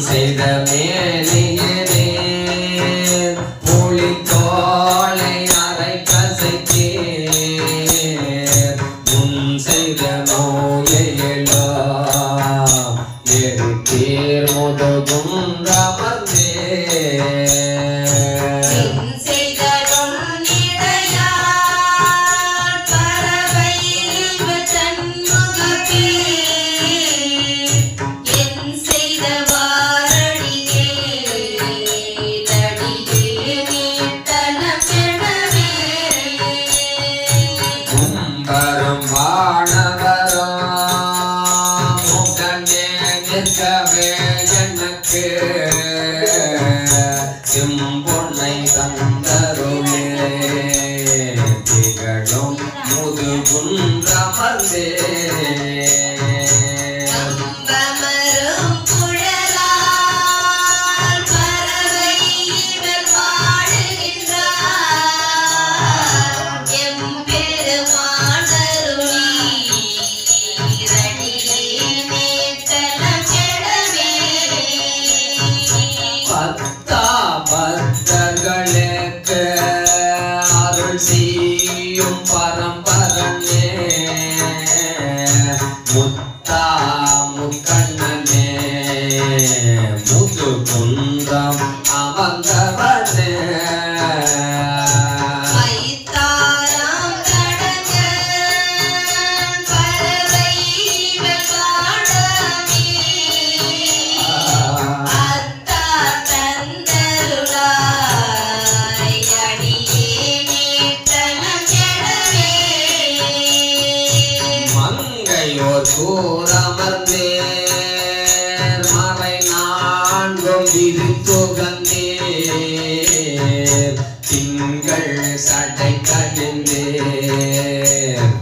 செய்த மேனியனே புலித்தோலை அரை கசைக்கே முன் செய்த நோயெல்லாம் எரித்தீர் முதுகுன்றமர்ந்தே செம்பொன்னை தந்தருளே திகழும் முதுகுன்றமர்ந்தே பக்தர்களுக்கு அருள் செய்யும் பரம்பரனே முத்தா முக்கண்ணனே முதுகுன்றம் அமர்ந்தவனே கூறமர்ந்தேர் மறை நான்கும் விரித்துகந்தேர் திங்கள் சடை கடிந்தேர்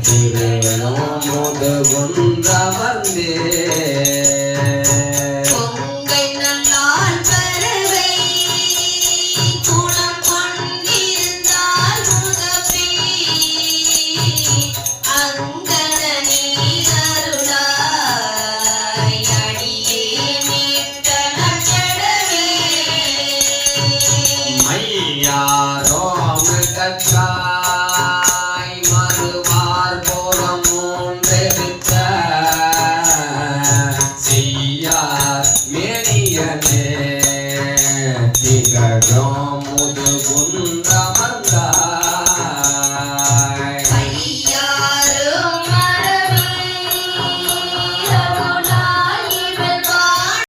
திருநோ முதுகுன்றமர்ந்தேர் ாய் மறுவார் போரம் மூன்றெடுத்த செய்யார் மேனியனே திகழும் முது